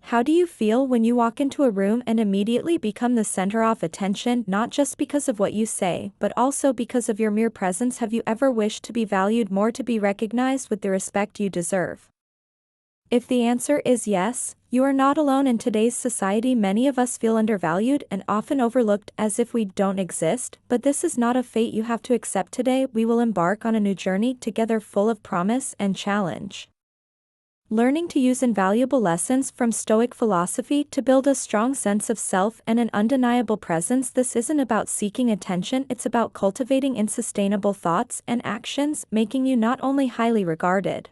How do you feel when you walk into a room and immediately become the center of attention, not just because of what you say, but also because of your mere presence? Have you ever wished to be valued more, to be recognized with the respect you deserve? If the answer is yes, you are not alone. In today's society, many of us feel undervalued and often overlooked, as if we don't exist, but this is not a fate you have to accept. Today, we will embark on a new journey together, full of promise and challenge. Learning to use invaluable lessons from Stoic philosophy to build a strong sense of self and an undeniable presence. This isn't about seeking attention, it's about cultivating unsustainable thoughts and actions, making you not only highly regarded,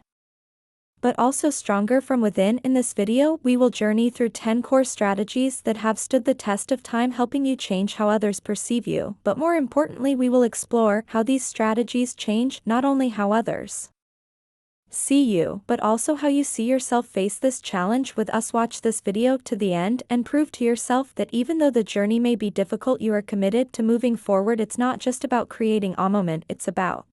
but also stronger from within. In this video, we will journey through 10 core strategies that have stood the test of time, helping you change how others perceive you. But more importantly, we will explore how these strategies change not only how others see you, but also how you see yourself. Face this challenge with us. Watch this video to the end and prove to yourself that even though the journey may be difficult, you are committed to moving forward. It's not just about creating a moment, it's about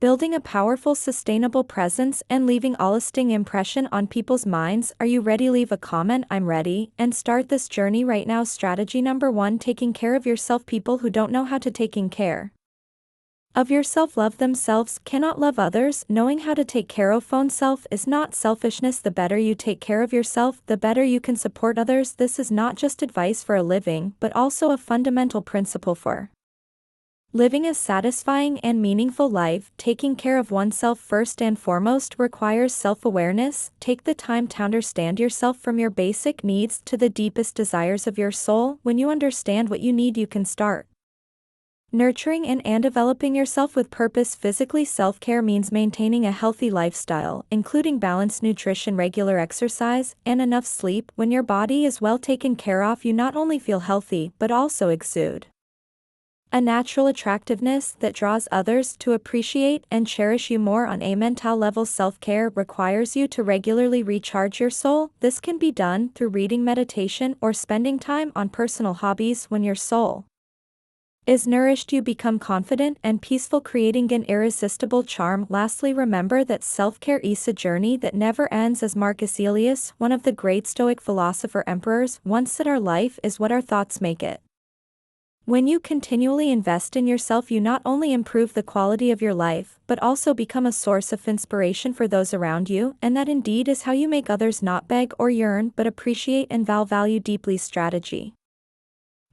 building a powerful, sustainable presence and leaving a lasting impression on people's minds. Are you ready? Leave a comment, "I'm ready," and start this journey right now. Strategy number 1: taking care of yourself. People who don't know how to taking care of yourself love themselves, cannot love others. Knowing how to take care of oneself is not selfishness. The better you take care of yourself, the better you can support others. This is not just advice for a living, but also a fundamental principle for living a satisfying and meaningful life. Taking care of oneself first and foremost requires self-awareness. Take the time to understand yourself, from your basic needs to the deepest desires of your soul. When you understand what you need, you can start nurturing and developing yourself with purpose. Physically, self-care means maintaining a healthy lifestyle, including balanced nutrition, regular exercise, and enough sleep. When your body is well taken care of, you not only feel healthy, but also exude a natural attractiveness that draws others to appreciate and cherish you more. On a mental level, self-care requires you to regularly recharge your soul. This can be done through reading, meditation, or spending time on personal hobbies. When your soul is nourished, you become confident and peaceful, creating an irresistible charm. Lastly, remember that self-care is a journey that never ends. As Marcus Aurelius, one of the great Stoic philosopher emperors, once said, "Our life is what our thoughts make it." When you continually invest in yourself, you not only improve the quality of your life, but also become a source of inspiration for those around you, and that indeed is how you make others not beg or yearn, but appreciate and value deeply. Strategy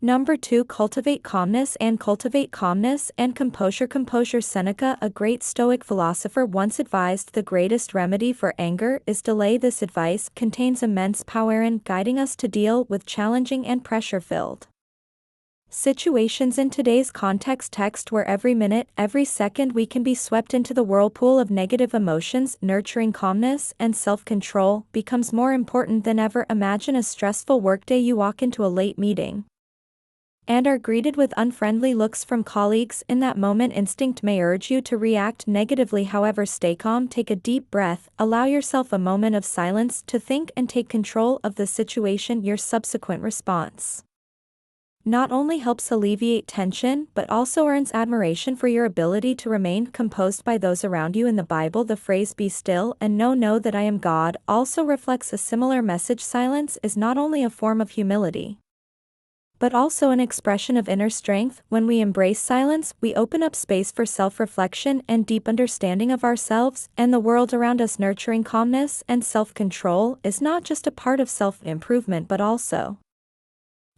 number 2: cultivate calmness and composure. Seneca, a great Stoic philosopher, once advised the greatest remedy for anger is delay. This advice contains immense power in guiding us to deal with challenging and pressure-filled situations. In today's context, where every minute, every second we can be swept into the whirlpool of negative emotions, nurturing calmness and self-control becomes more important than ever. Imagine a stressful workday. You walk into a late meeting and are greeted with unfriendly looks from colleagues. In that moment, instinct may urge you to react negatively. However, stay calm, take a deep breath, allow yourself a moment of silence to think and take control of the situation. Your subsequent response not only helps alleviate tension, but also earns admiration for your ability to remain composed by those around you. In the Bible, the phrase "be still and know that I am God" also reflects a similar message. Silence is not only a form of humility, but also an expression of inner strength. When we embrace silence, we open up space for self-reflection and deep understanding of ourselves and the world around us. Nurturing calmness and self-control is not just a part of self-improvement, but also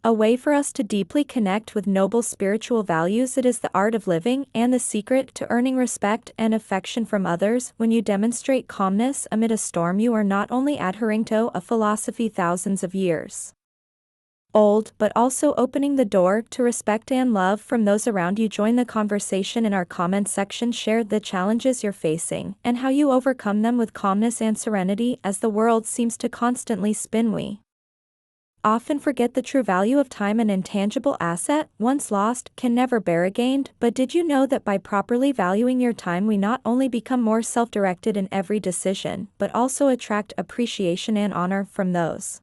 a way for us to deeply connect with noble spiritual values. It is the art of living and the secret to earning respect and affection from others. When you demonstrate calmness amid a storm, you are not only adhering to a philosophy thousands of years old, but also opening the door to respect and love from those around you. Join the conversation in our comment section. Share the challenges you're facing and how you overcome them with calmness and serenity. As the world seems to constantly spin, we often forget the true value of time. An intangible asset, once lost, can never be regained. But did you know that by properly valuing your time, we not only become more self-directed in every decision, but also attract appreciation and honor from those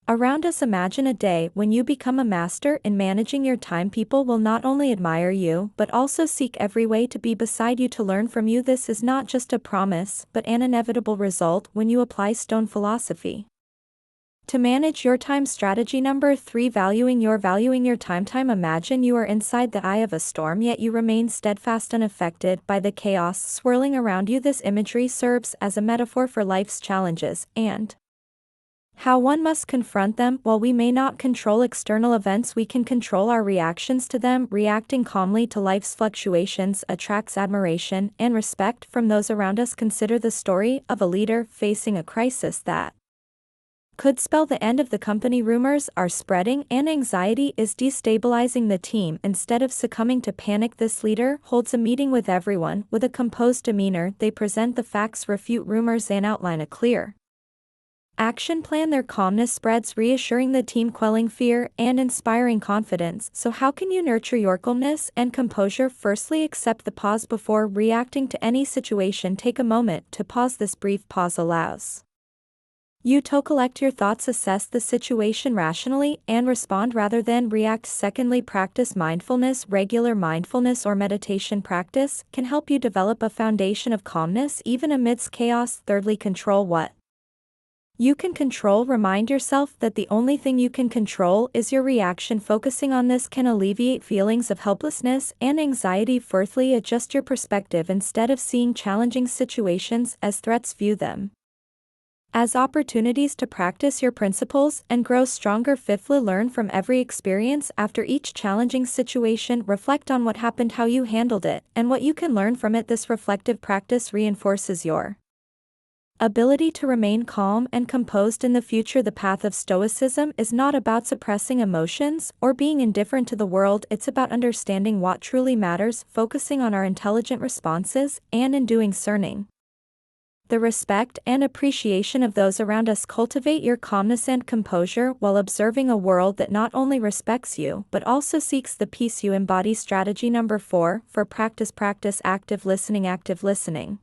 around us? Imagine a day when you become a master in managing your time. People will not only admire you, but also seek every way to be beside you, to learn from you. This is not just a promise, but an inevitable result when you apply Stone philosophy. To manage your time strategy number 3, valuing your time. Imagine you are inside the eye of a storm, yet you remain steadfast, unaffected by the chaos swirling around you. This imagery serves as a metaphor for life's challenges and how one must confront them. While we may not control external events, we can control our reactions to them. Reacting calmly to life's fluctuations attracts admiration and respect from those around us. Consider the story of a leader facing a crisis that could spell the end of the company. Rumors are spreading and anxiety is destabilizing the team. Instead of succumbing to panic, this leader holds a meeting with everyone. With a composed demeanor, they present the facts, refute rumors, and outline a clear action plan. Their calmness spreads, reassuring the team, quelling fear, and inspiring confidence. So how can you nurture your calmness and composure? Firstly, accept the pause before reacting to any situation. Take a moment to pause. This brief pause allows you to collect your thoughts, assess the situation rationally, and respond rather than react. Secondly, practice mindfulness. Regular mindfulness or meditation practice can help you develop a foundation of calmness even amidst chaos. Thirdly, control what you can control. Remind yourself that the only thing you can control is your reaction. Focusing on this can alleviate feelings of helplessness and anxiety. Fourthly, adjust your perspective. Instead of seeing challenging situations as threats, view them as opportunities to practice your principles and grow stronger. Fifthly, learn from every experience. After each challenging situation, reflect on what happened, how you handled it, and what you can learn from it. This reflective practice reinforces your ability to remain calm and composed in the future. The path of Stoicism is not about suppressing emotions or being indifferent to the world. It's about understanding what truly matters, focusing on our intelligent responses, and in doing so, earning the respect and appreciation of those around us. Cultivate your calmness and composure while observing a world that not only respects you but also seeks the peace you embody. Strategy number 4, for practice active listening. Active listening.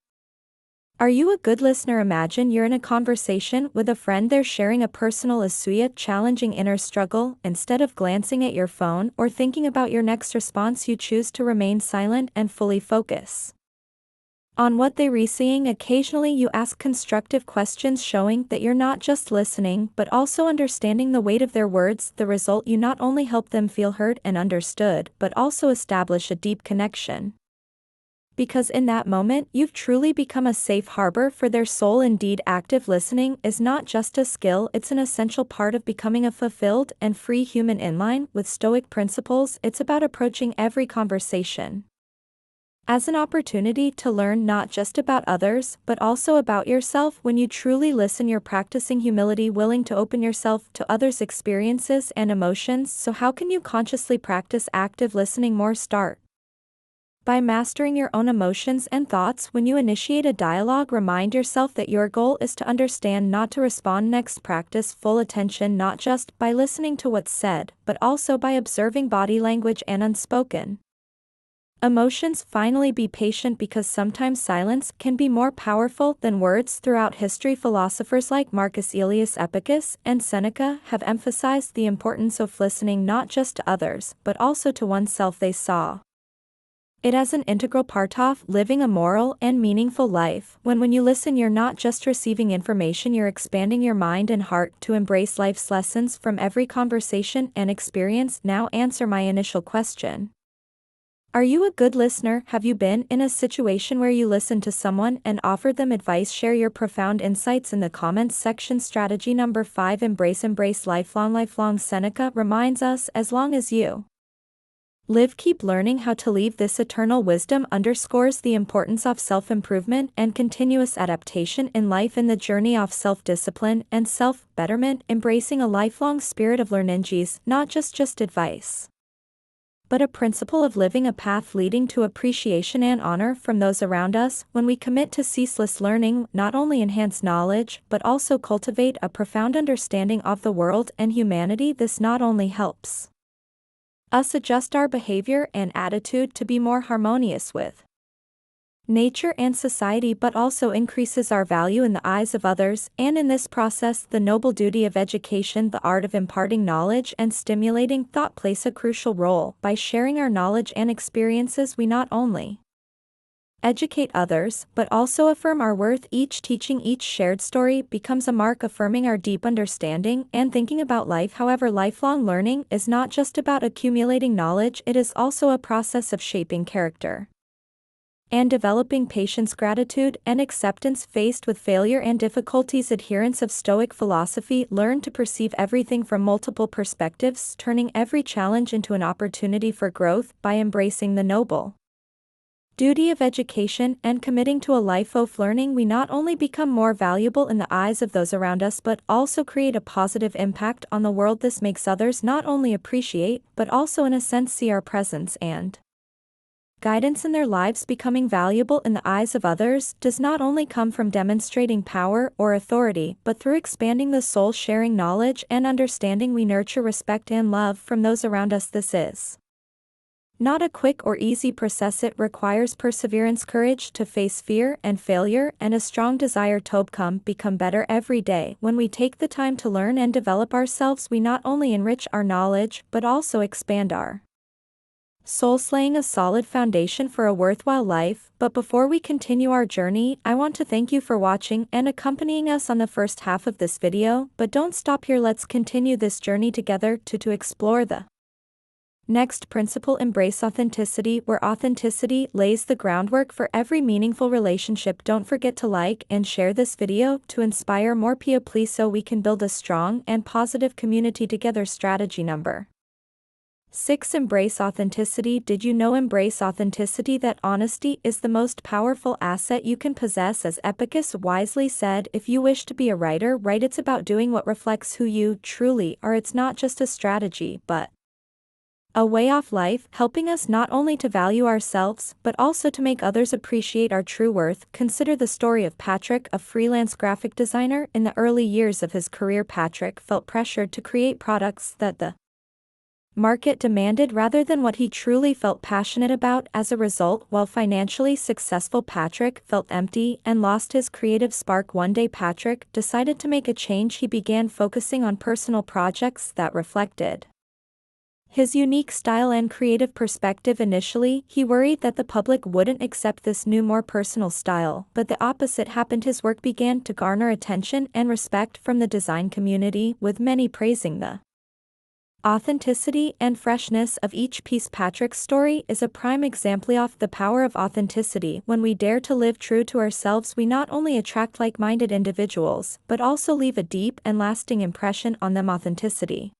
Are you a good listener? Imagine you're in a conversation with a friend. They're sharing a personal issue, challenging inner struggle. Instead of glancing at your phone or thinking about your next response, you choose to remain silent and fully focus on what they're saying. Occasionally you ask constructive questions, showing that you're not just listening but also understanding the weight of their words. The result, you not only help them feel heard and understood but also establish a deep connection, because in that moment you've truly become a safe harbor for their soul. Indeed, active listening is not just a skill, it's an essential part of becoming a fulfilled and free human. In line with Stoic principles, it's about approaching every conversation as an opportunity to learn not just about others but also about yourself. When you truly listen, you're practicing humility, willing to open yourself to others' experiences and emotions. So how can you consciously practice active listening more? Start by mastering your own emotions and thoughts. When you initiate a dialogue, remind yourself that your goal is to understand, not to respond. Next, practice full attention, not just by listening to what's said but also by observing body language and unspoken emotions. Finally, be patient, because sometimes silence can be more powerful than words. Throughout history, philosophers like Marcus Aurelius Epicus and Seneca have emphasized the importance of listening, not just to others but also to oneself. They saw it as an integral part of living a moral and meaningful life. When you listen, you're not just receiving information, you're expanding your mind and heart to embrace life's lessons from every conversation and experience. Now answer my initial question. Are you a good listener? Have you been in a situation where you listened to someone and offered them advice? Share your profound insights in the comments section. Strategy number 5, embrace lifelong. Seneca reminds us, as long as you live, keep learning. How to leave. This eternal wisdom underscores the importance of self-improvement and continuous adaptation in life. In the journey of self-discipline and self-betterment, embracing a lifelong spirit of learning is not just advice but a principle of living, a path leading to appreciation and honor from those around us. When we commit to ceaseless learning, not only enhance knowledge but also cultivate a profound understanding of the world and humanity. This not only helps us adjust our behavior and attitude to be more harmonious with nature and society, but also increases our value in the eyes of others. And in this process, the noble duty of education, the art of imparting knowledge and stimulating thought, plays a crucial role. By sharing our knowledge and experiences, we not only educate others, but also affirm our worth. Each teaching, each shared story becomes a mark affirming our deep understanding and thinking about life. However, lifelong learning is not just about accumulating knowledge, it is also a process of shaping character and developing patience, gratitude, and acceptance faced with failure and difficulties. Adherents of Stoic philosophy learn to perceive everything from multiple perspectives, turning every challenge into an opportunity for growth by embracing the noble duty of education and committing to a life of learning. We not only become more valuable in the eyes of those around us but also create a positive impact on the world. This makes others not only appreciate but also in a sense see our presence and guidance in their lives. Becoming valuable in the eyes of others does not only come from demonstrating power or authority but through expanding the soul, sharing knowledge and understanding. We nurture respect and love from those around us. This is not a quick or easy process. It requires perseverance, courage to face fear and failure, and a strong desire to become better every day. When we take the time to learn and develop ourselves, we not only enrich our knowledge but also expand our souls, laying a solid foundation for a worthwhile life. But before we continue our journey, I want to thank you for watching and accompanying us on the first half of this video. But don't stop here, let's continue this journey together to explore the next principle. Embrace authenticity, where authenticity lays the groundwork for every meaningful relationship. Don't forget to like and share this video to inspire more people, please, so we can build a strong and positive community together. Strategy number 6. Embrace authenticity. Did you know? Embrace authenticity, that honesty is the most powerful asset you can possess. As Epicus wisely said, if you wish to be a writer, write. It's about doing what reflects who you truly are. It's not just a strategy but a way of life, helping us not only to value ourselves but also to make others appreciate our true worth. Consider the story of Patrick, a freelance graphic designer. In the early years of his career, Patrick felt pressured to create products that the market demanded rather than what he truly felt passionate about. As a result, while financially successful, Patrick felt empty and lost his creative spark. One day, Patrick decided to make a change. He began focusing on personal projects that reflected his unique style and creative perspective. Initially, he worried that the public wouldn't accept this new, more personal style, but the opposite happened. His work began to garner attention and respect from the design community, with many praising the authenticity and freshness of each piece. Patrick's story is a prime example of the power of authenticity. When we dare to live true to ourselves, we not only attract like-minded individuals, but also leave a deep and lasting impression on them. Authenticity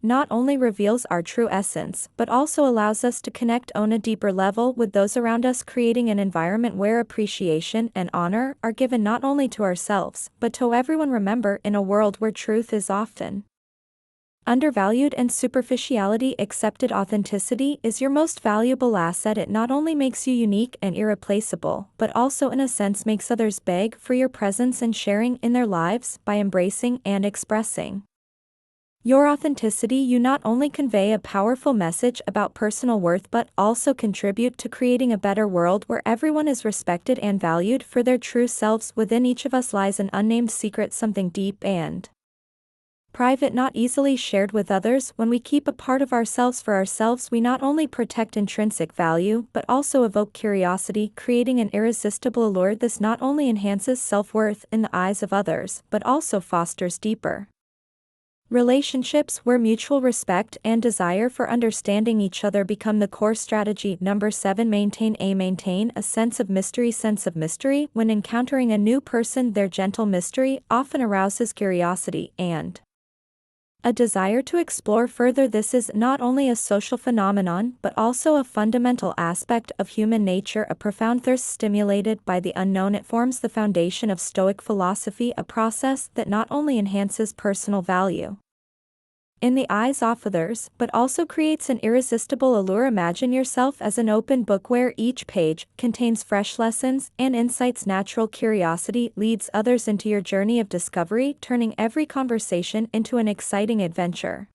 not only reveals our true essence, but also allows us to connect on a deeper level with those around us, creating an environment where appreciation and honor are given not only to ourselves, but to everyone. Remember, in a world where truth is often undervalued and superficiality accepted, authenticity is your most valuable asset. It not only makes you unique and irreplaceable, but also in a sense makes others beg for your presence and sharing in their lives. By embracing and expressing your authenticity, you not only convey a powerful message about personal worth but also contribute to creating a better world where everyone is respected and valued for their true selves. Within each of us lies an unnamed secret, something deep and private, not easily shared with others. When we keep a part of ourselves for ourselves, we not only protect intrinsic value but also evoke curiosity, creating an irresistible allure. This not only enhances self-worth in the eyes of others but also fosters deeper relationships where mutual respect and desire for understanding each other become the core. Strategy number 7. Maintain a sense of mystery. When encountering a new person, their gentle mystery often arouses curiosity and a desire to explore further. This is not only a social phenomenon but also a fundamental aspect of human nature, a profound thirst stimulated by the unknown. It forms the foundation of Stoic philosophy, a process that not only enhances personal value in the eyes of others, but also creates an irresistible allure. Imagine yourself as an open book where each page contains fresh lessons and insights. Natural curiosity leads others into your journey of discovery, turning every conversation into an exciting adventure.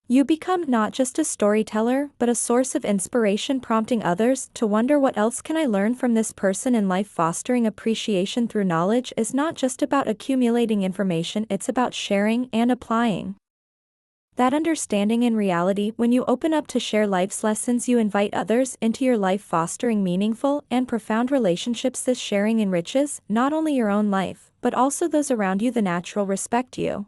You become not just a storyteller, but a source of inspiration, prompting others to wonder, what else can I learn from this person in life? Fostering appreciation through knowledge is not just about accumulating information, it's about sharing and applying That understanding in reality, when you open up to share life's lessons, you invite others into your life, fostering meaningful and profound relationships. This sharing enriches not only your own life, but also those around you. The natural respect you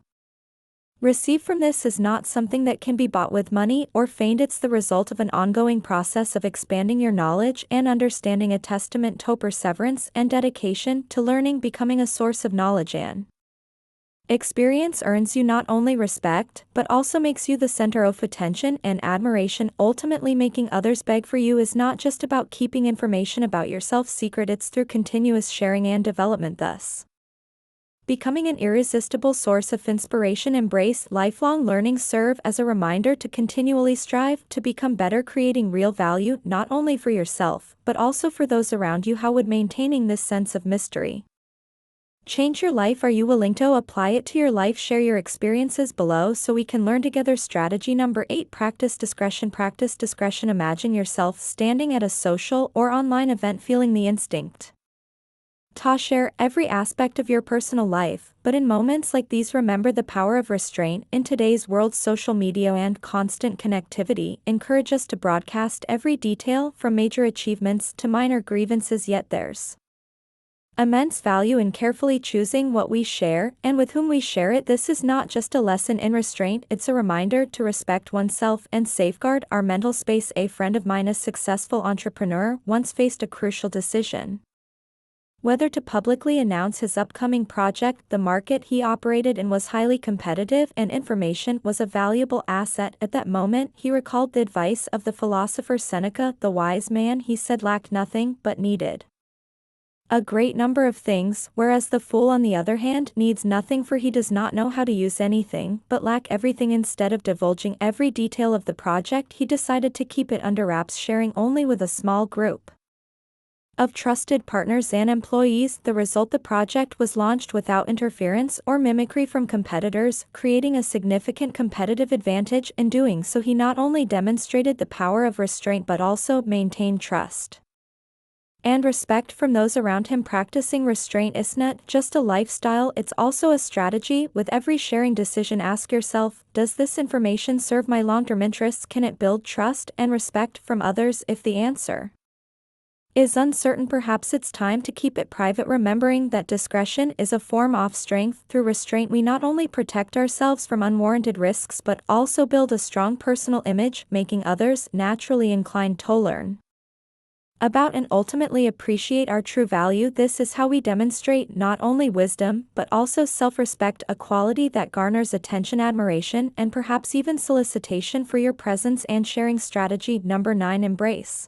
receive from this is not something that can be bought with money or feigned. It's the result of an ongoing process of expanding your knowledge and understanding, a testament to perseverance and dedication to learning. Becoming a source of knowledge and experience earns you not only respect, but also makes you the center of attention and admiration. Ultimately, making others beg for you is not just about keeping information about yourself secret, it's through continuous sharing and development, thus becoming an irresistible source of inspiration. Embrace lifelong learning. Serve as a reminder to continually strive to become better, creating real value not only for yourself, but also for those around you. How would maintaining this sense of mystery change your life? Are you willing to apply it to your life? Share your experiences below so we can learn together. Strategy number 8. Practice discretion. Practice discretion. Imagine yourself standing at a social or online event, feeling the instinct to share every aspect of your personal life, but in moments like these, remember the power of restraint. In today's world, social media and constant connectivity encourage us to broadcast every detail, from major achievements to minor grievances, yet there's immense value in carefully choosing what we share and with whom we share it. This is not just a lesson in restraint, it's a reminder to respect oneself and safeguard our mental space. A friend of mine, a successful entrepreneur, once faced a crucial decision: whether to publicly announce his upcoming project. The market he operated in was highly competitive, and information was a valuable asset. At that moment, he recalled the advice of the philosopher Seneca: the wise man, he said, lacked nothing, but needed a great number of things, whereas the fool, on the other hand, needs nothing, for he does not know how to use anything, but lack everything. Instead of divulging every detail of the project, he decided to keep it under wraps, sharing only with a small group of trusted partners and employees. The result: the project was launched without interference or mimicry from competitors, creating a significant competitive advantage. In doing so, he not only demonstrated the power of restraint but also maintained trust and respect from those around him. Practicing restraint is not just a lifestyle, it's also a strategy. With every sharing decision, ask yourself, does this information serve my long-term interests? Can it build trust and respect from others? If the answer is uncertain, perhaps it's time to keep it private. Remembering that discretion is a form of strength. Through restraint, we not only protect ourselves from unwarranted risks but also build a strong personal image, making others naturally inclined to learn about and ultimately appreciate our true value. This is how we demonstrate not only wisdom but also self-respect, a quality that garners attention, admiration, and perhaps even solicitation for your presence and sharing. Strategy number 9. Embrace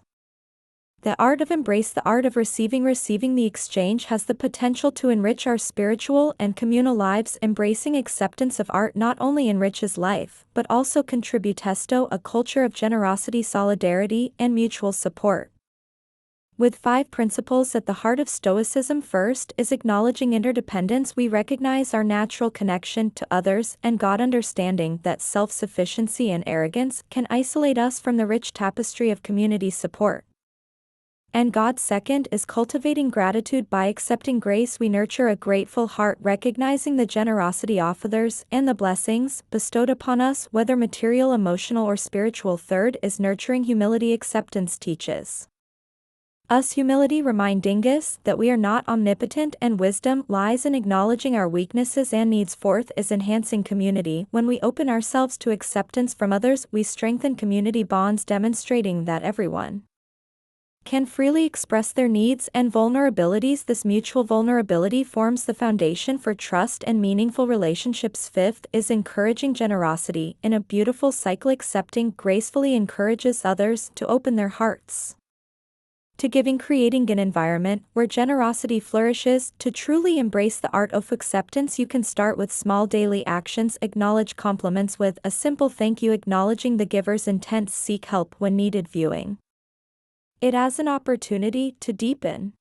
the art of embrace. The art of receiving. Receiving the exchange has the potential to enrich our spiritual and communal lives. Embracing acceptance of art not only enriches life, but also contributes to a culture of generosity, solidarity, and mutual support. With 5 principles at the heart of Stoicism. First is acknowledging interdependence. We recognize our natural connection to others and God, understanding that self-sufficiency and arrogance can isolate us from the rich tapestry of community support and God. Second is cultivating gratitude. By accepting grace, we nurture a grateful heart, recognizing the generosity of others and the blessings bestowed upon us, whether material, emotional, or spiritual. Third is nurturing humility. Acceptance teaches us humility, reminding us that we are not omnipotent, and wisdom lies in acknowledging our weaknesses and needs. Fourth is enhancing community. When we open ourselves to acceptance from others, we strengthen community bonds, demonstrating that everyone can freely express their needs and vulnerabilities. This mutual vulnerability forms the foundation for trust and meaningful relationships. Fifth is encouraging generosity. In a beautiful cycle, accepting gracefully encourages others to open their hearts to giving, creating an environment where generosity flourishes. To truly embrace the art of acceptance, you can start with small daily actions. Acknowledge compliments with a simple thank you, acknowledging the giver's intent. Seek help when needed, viewing it as an opportunity to deepen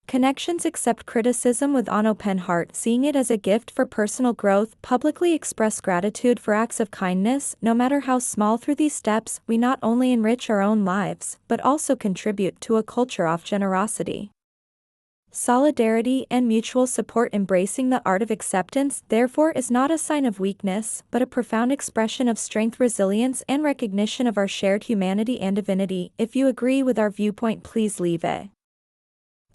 connections. Accept criticism with an open heart, seeing it as a gift for personal growth. Publicly express gratitude for acts of kindness, no matter how small. Through these steps, we not only enrich our own lives, but also contribute to a culture of generosity. Solidarity and mutual support. Embracing the art of acceptance, therefore, is not a sign of weakness, but a profound expression of strength, resilience, and recognition of our shared humanity and divinity. If you agree with our viewpoint, please leave a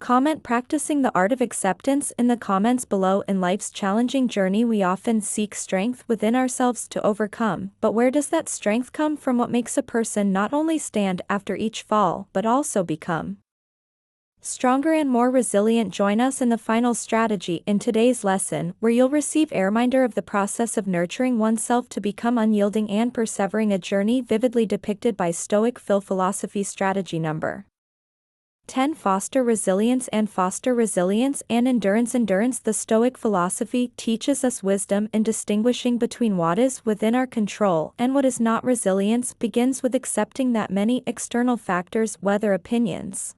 comment practicing the art of acceptance in the comments below. In life's challenging journey, we often seek strength within ourselves to overcome, but where does that strength come from? What makes a person not only stand after each fall, but also become stronger and more resilient? Join us in the final strategy in today's lesson, where you'll receive a reminder of the process of nurturing oneself to become unyielding and persevering, a journey vividly depicted by Stoic philosophy. Strategy number 10. Foster resilience and endurance. The Stoic philosophy teaches us wisdom in distinguishing between what is within our control and what is not. Resilience begins with accepting that many external factors, whether opinions,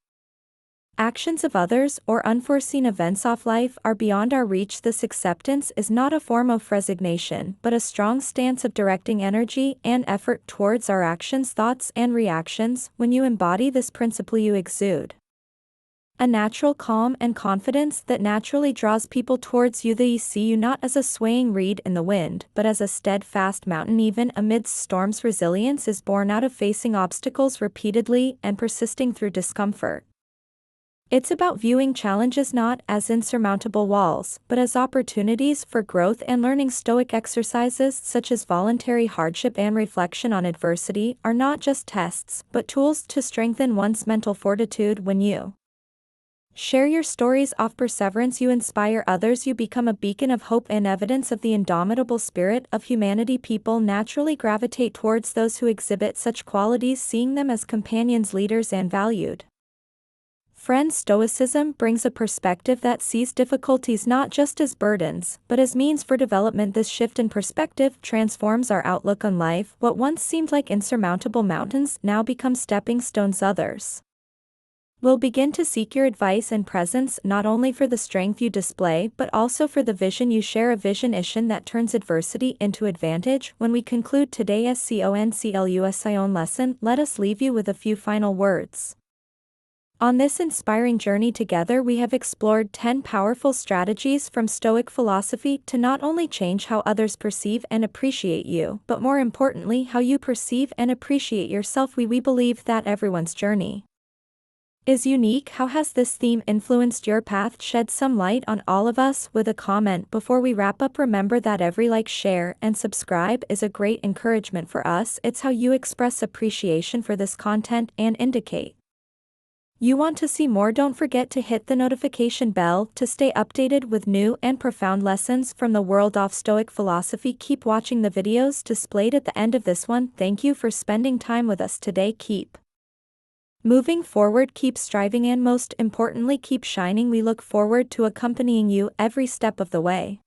actions of others, or unforeseen events of life, are beyond our reach. This acceptance is not a form of resignation, but a strong stance of directing energy and effort towards our actions, thoughts, and reactions. When you embody this principle, you exude a natural calm and confidence that naturally draws people towards you. They see you not as a swaying reed in the wind, but as a steadfast mountain, even amidst storms. Resilience is born out of facing obstacles repeatedly and persisting through discomfort. It's about viewing challenges not as insurmountable walls, but as opportunities for growth and learning. Stoic exercises such as voluntary hardship and reflection on adversity are not just tests, but tools to strengthen one's mental fortitude. When you share your stories of perseverance, you inspire others. You become a beacon of hope and evidence of the indomitable spirit of humanity. People naturally gravitate towards those who exhibit such qualities, seeing them as companions, leaders, and valued friends. Stoicism brings a perspective that sees difficulties not just as burdens, but as means for development. This shift in perspective transforms our outlook on life. What once seemed like insurmountable mountains now become stepping stones. Others will begin to seek your advice and presence, not only for the strength you display, but also for the vision you share, a vision that turns adversity into advantage. When we conclude today's Stoicism lesson, let us leave you with a few final words. On this inspiring journey together, we have explored 10 powerful strategies from Stoic philosophy to not only change how others perceive and appreciate you, but more importantly, how you perceive and appreciate yourself. We believe that everyone's journey is unique. How has this theme influenced your path? Shed some light on all of us with a comment. Before we wrap up, remember that every like, share, and subscribe is a great encouragement for us. It's how you express appreciation for this content and indicate you want to see more. Don't forget to hit the notification bell to stay updated with new and profound lessons from the world of Stoic philosophy. Keep watching the videos displayed at the end of this one. Thank you for spending time with us today. Keep moving forward, keep striving, and most importantly, keep shining. We look forward to accompanying you every step of the way.